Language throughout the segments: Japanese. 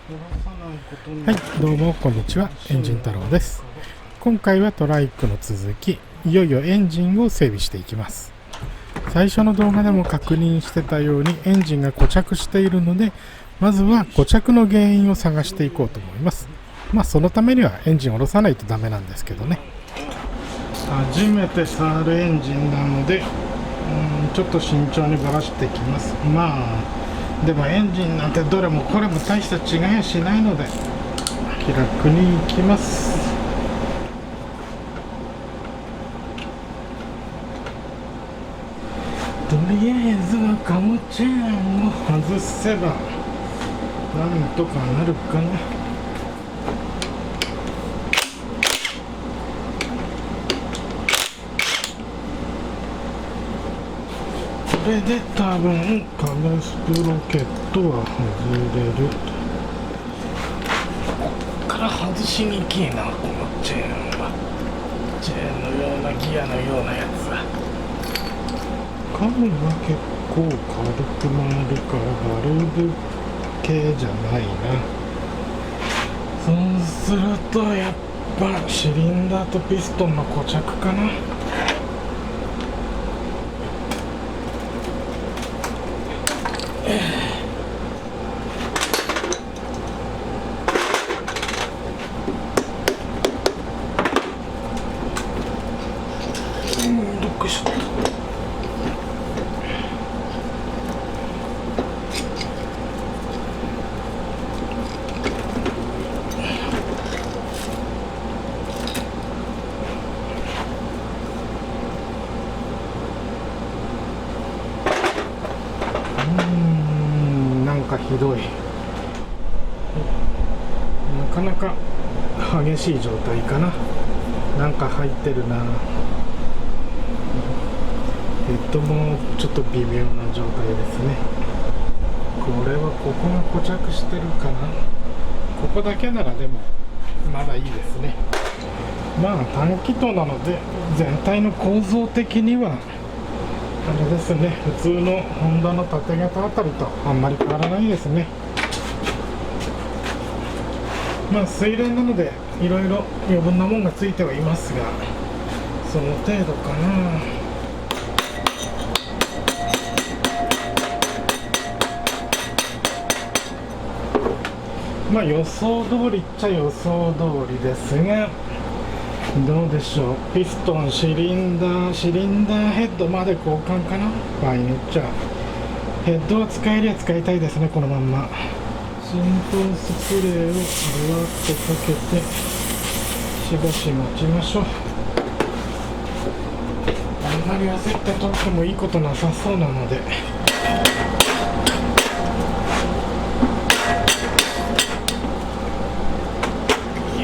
はい、どうもこんにちは、エンジン太郎です。今回はトライクの続き、いよいよエンジンを整備していきます。最初の動画でも確認してたようにエンジンが固着しているので、まずは固着の原因を探していこうと思います。そのためにはエンジンを下ろさないとダメなんですけどね。初めて触るエンジンなので、ちょっと慎重にばらしていきます。でもエンジンなんてどれもこれも大した違いはしないので気楽にいきます。とりあえずはカムチェーンを外せばなんとかなるかな。これで多分カムスプロケットは外れる。こっから外しにくいな、このチェーンは。チェーンのようなギアのようなやつは。カムは結構軽く回るからバルブ系じゃないな。そうするとやっぱシリンダーとピストンの固着かな。どっこいしょ。なんかひどい。なかなか激しい状態かな。なんか入ってるな。ヘッドもちょっと微妙な状態ですね。これはここが固着してるかな。ここだけならでもまだいいですね。単気筒なので全体の構造的にはあれですね、普通のホンダの縦型あたりとあんまり変わらないですね。水冷なのでいろいろ余分なもんがついてはいますが、その程度かな。予想通りっちゃ予想通りですが、どうでしょう。ピストン、シリンダーヘッドまで交換かな。場合によっちゃヘッドは使えりゃ使いたいですね。このまんま浸透スプレーをぶわっとかけてしばし待ちましょう。あんまり焦って通ってもいいことなさそうなので、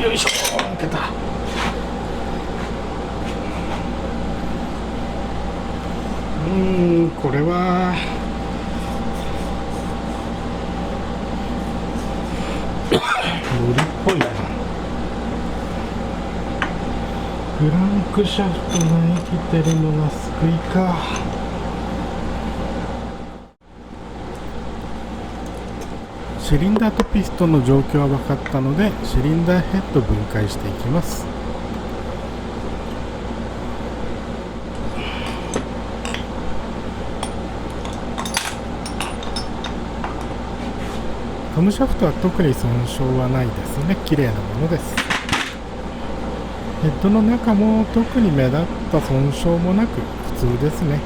よいしょ。開けた。これは無理っぽいな。クランクシャフトが生きてるのが救いか。シリンダーとピストンの状況は分かったので、シリンダーヘッド分解していきます。カムシャフトは特に損傷はないですね。綺麗なものです。ヘッドの中も特に目立った損傷もなく普通ですね。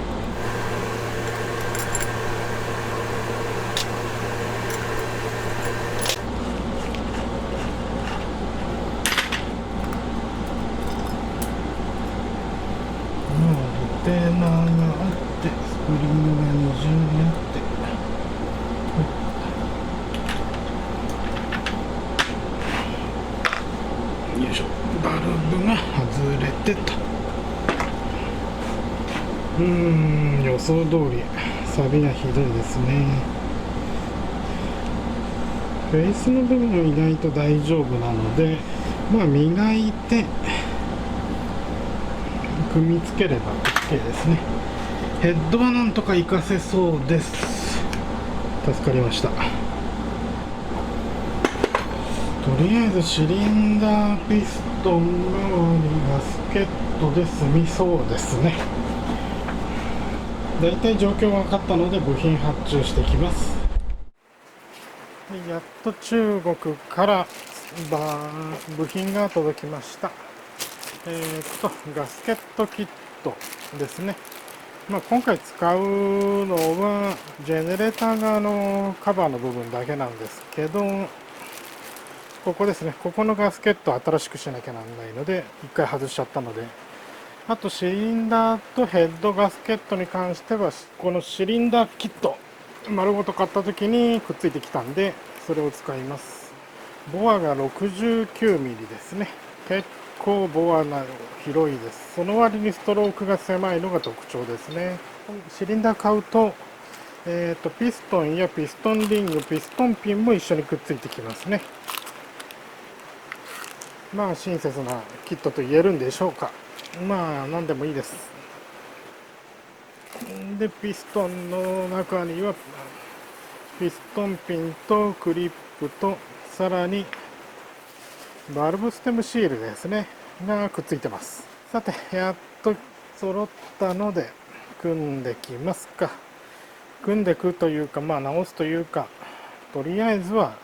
ロテーナーがあってスプリングが二重にあって、よいしょ。バルブが外れてと。予想通り錆びがひどいですね。フェイスの部分は意外と大丈夫なので、磨いて組み付ければ OK ですね。ヘッドはなんとか活かせそうです。助かりました。とりあえずシリンダーピストン周りガスケットで済みそうですね。だいたい状況が分かったので部品発注してきます。やっと中国から部品が届きました。ガスケットキットですね。今回使うのはジェネレーター側のカバーの部分だけなんですけど、ここですね、ここのガスケットを新しくしなきゃなんないので一回外しちゃったので、あとシリンダーとヘッドガスケットに関してはこのシリンダーキット丸ごと買った時にくっついてきたんで、それを使います。ボアが 69mm ですね。結構ボアが広いです。その割にストロークが狭いのが特徴ですね。シリンダー買うと、ピストンやピストンリング、ピストンピンも一緒にくっついてきますね。親切なキットと言えるんでしょうか。何でもいいです。で、ピストンの中にはピストンピンとクリップと、さらにバルブステムシールですねがくっついてます。さて、やっと揃ったので組んできますか。組んでくというか、直すというか、とりあえずは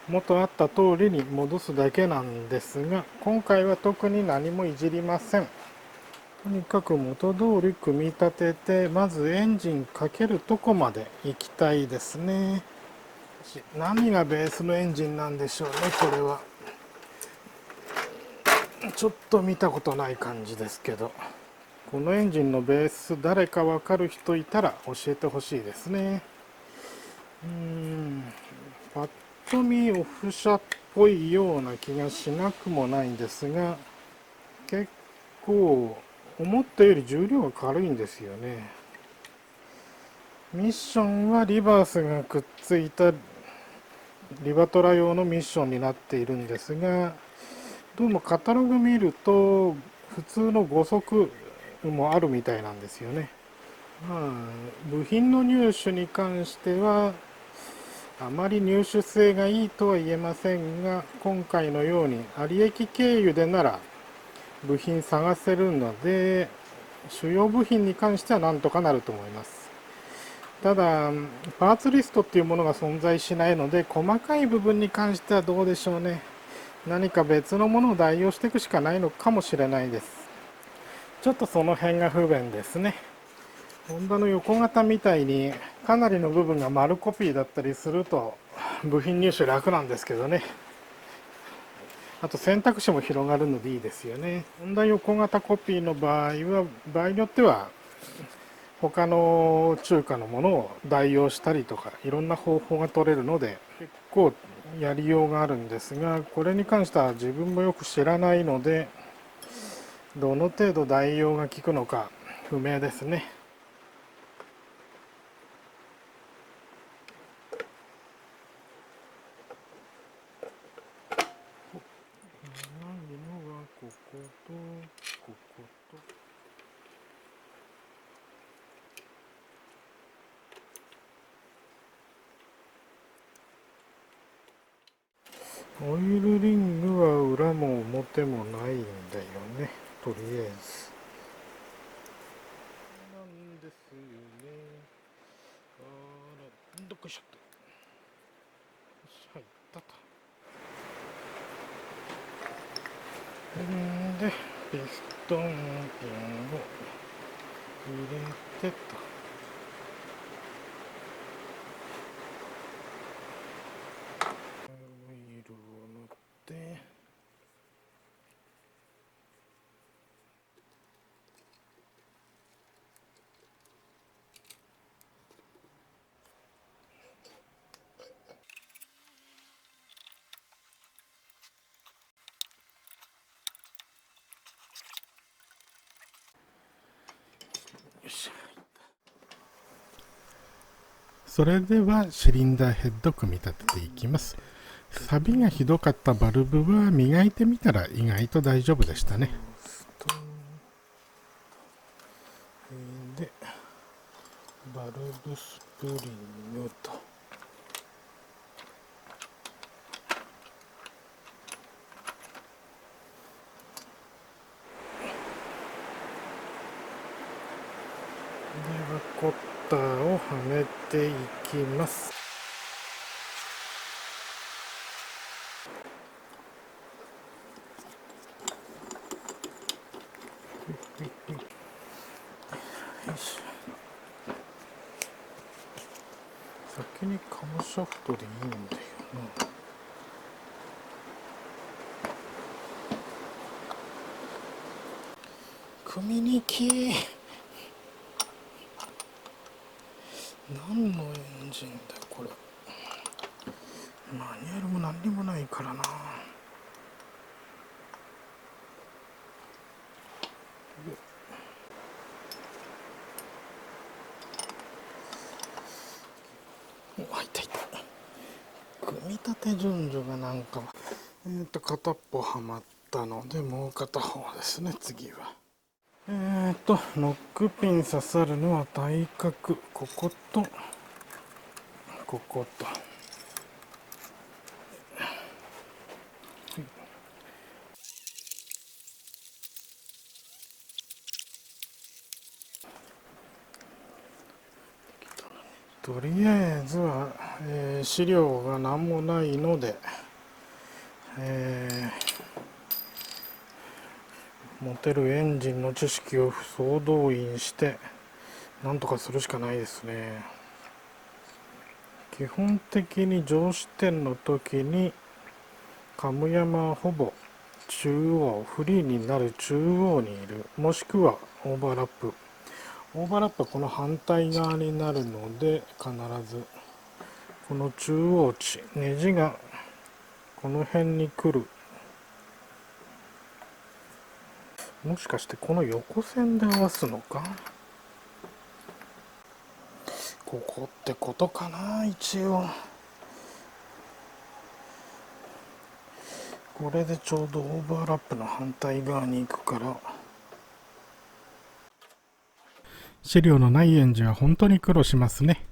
元あった通りに戻すだけなんですが、今回は特に何もいじりません。とにかく元通り組み立てて、まずエンジンかけるとこまで行きたいですね。何がベースのエンジンなんでしょうね。これはちょっと見たことない感じですけど、このエンジンのベース誰か分かる人いたら教えてほしいですね。パッと見オフ車っぽいような気がしなくもないんですが、結構思ったより重量が軽いんですよね。ミッションはリバースがくっついたリバトラ用のミッションになっているんですが、どうもカタログ見ると普通の5速もあるみたいなんですよね。部品の入手に関してはあまり入手性がいいとは言えませんが、今回のように有駅経由でなら部品探せるので、主要部品に関してはなんとかなると思います。ただパーツリストっていうものが存在しないので、細かい部分に関してはどうでしょうね。何か別のものを代用していくしかないのかもしれないです。ちょっとその辺が不便ですね。ホンダの横型みたいにかなりの部分が丸コピーだったりすると部品入手楽なんですけどね。あと選択肢も広がるのでいいですよね。ホンダ横型コピーの場合は場合によっては他の中華のものを代用したりとかいろんな方法が取れるので結構やりようがあるんですが、これに関しては自分もよく知らないのでどの程度代用が効くのか不明ですね。ないのはこことここと。オイルリングは裏も表もないんだよね。とりあえずなんですよね。どっこいしょっと。入ったと。でピストンピンを入れてと。オイルを塗ってよし。それではシリンダーヘッド組み立てていきます。錆がひどかったバルブは磨いてみたら意外と大丈夫でしたね。でバルブスプリングとコッターをはめていきます。よし、先にカムシャフトでいいんだよな。組み抜き、何のエンジンだよこれ。マニュアルも何にもないからな。あ、痛い痛い。組み立て順序がなんか片っぽはまったので、もう片方ですね。次はノックピン刺さるのは対角、こことここと。とりあえずは、資料が何もないので、持てるエンジンの知識を総動員してなんとかするしかないですね。基本的に上支点の時にカム山はほぼ中央、フリーになる中央にいる、もしくはオーバーラップ。オーバーラップはこの反対側になるので、必ずこの中央値、ネジがこの辺に来る。もしかしてこの横線で合わすのか、ここってことかな。一応これでちょうどオーバーラップの反対側に行くから。資料のないエンジンは本当に苦労しますね。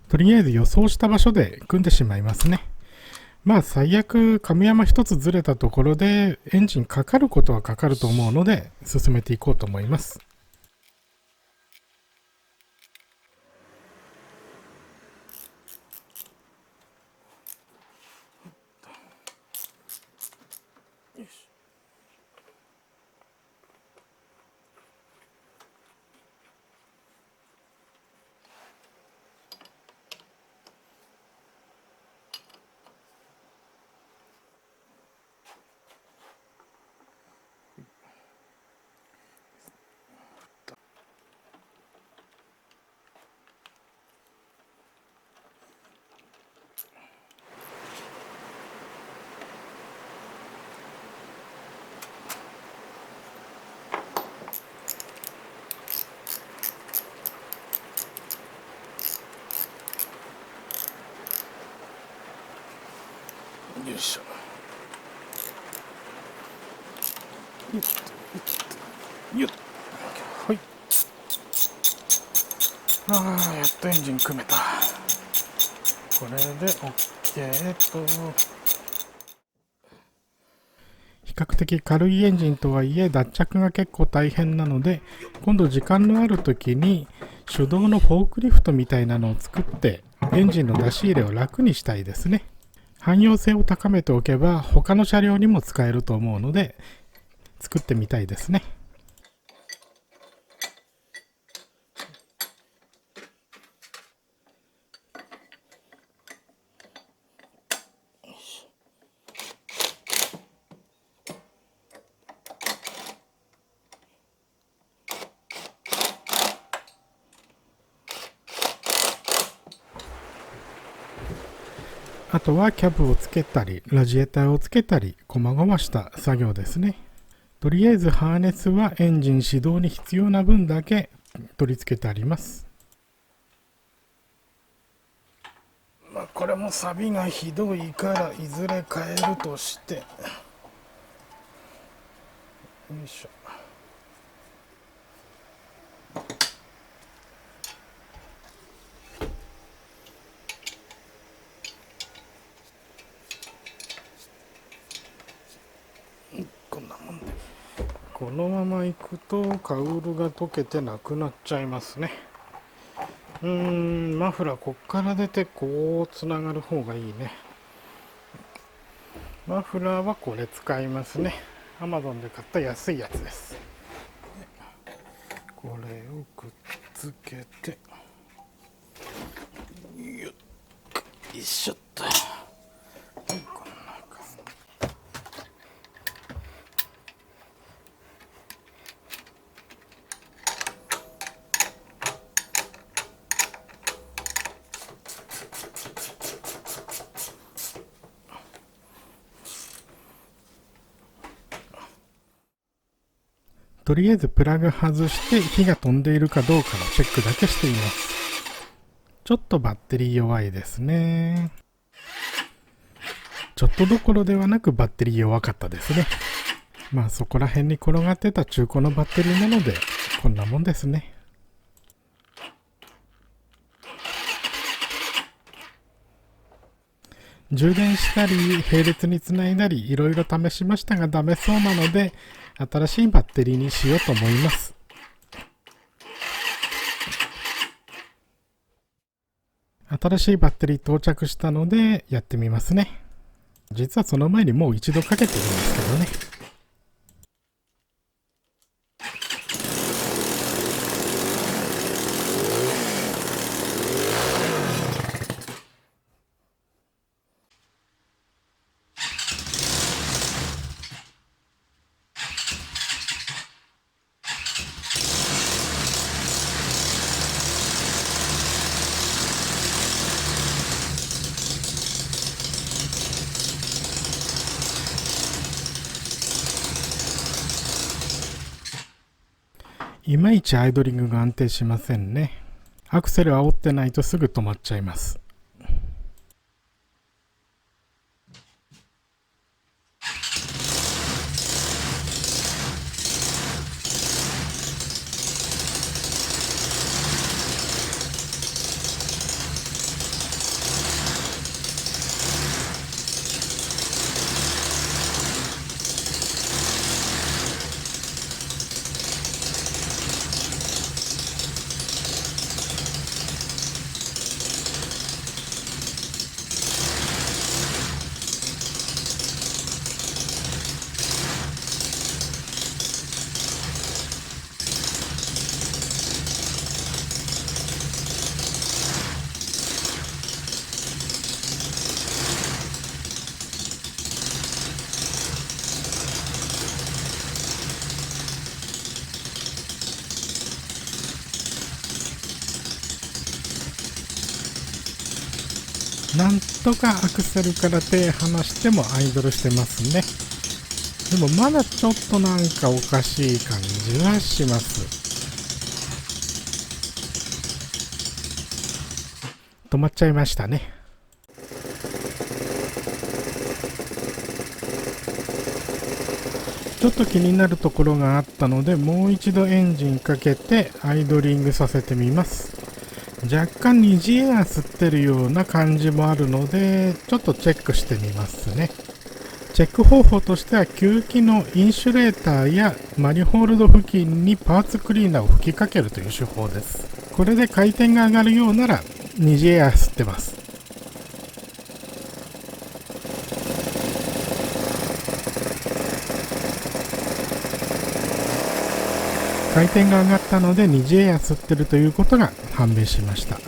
とりあえず予想した場所で組んでしまいますね。まあ最悪亀山一つずれたところでエンジンかかることはかかると思うので進めていこうと思います。よし。よいしょ。よっ。はい。ああ、やっとエンジン組めた。これで OK と。比較的軽いエンジンとはいえ脱着が結構大変なので、今度時間のある時に手動のフォークリフトみたいなのを作ってエンジンの出し入れを楽にしたいですね。汎用性を高めておけば他の車両にも使えると思うので作ってみたいですね。あとはキャブをつけたりラジエーターをつけたり細々した作業ですね。とりあえずハーネスはエンジン始動に必要な分だけ取り付けてあります。これも錆がひどいからいずれ変えるとして、よいしょ。こんなもんで、このままいくとカウルが溶けてなくなっちゃいますね。マフラーこっから出てこうつながる方がいいね。マフラーはこれ使いますね。Amazon で買った安いやつです。これをくっつけて、よいしょっと。とりあえずプラグ外して火が飛んでいるかどうかのチェックだけしています。ちょっとバッテリー弱いですね。ちょっとどころではなくバッテリー弱かったですね。まあそこら辺に転がってた中古のバッテリーなのでこんなもんですね。充電したり並列につないだりいろいろ試しましたがダメそうなので新しいバッテリーにしようと思います。新しいバッテリー到着したのでやってみますね。実はその前にもう一度かけてるんですけどね。いまいちアイドリングが安定しませんね。アクセル煽ってないとすぐ止まっちゃいます。なんとかアクセルから手離してもアイドルしてますね。でもまだちょっとなんかおかしい感じはします。止まっちゃいましたね。ちょっと気になるところがあったのでもう一度エンジンかけてアイドリングさせてみます。若干二次エア吸ってるような感じもあるのでちょっとチェックしてみますね。チェック方法としては吸気のインシュレーターやマニホールド付近にパーツクリーナーを吹きかけるという手法です。これで回転が上がるようなら二次エア吸ってます。回転が上がったので二次エア吸ってるということが判明しました。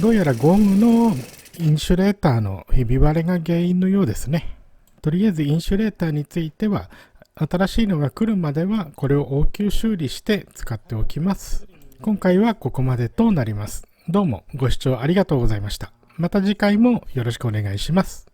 どうやらゴムのインシュレーターのひび割れが原因のようですね。とりあえずインシュレーターについては新しいのが来るまではこれを応急修理して使っておきます。今回はここまでとなります。どうもご視聴ありがとうございました。また次回もよろしくお願いします。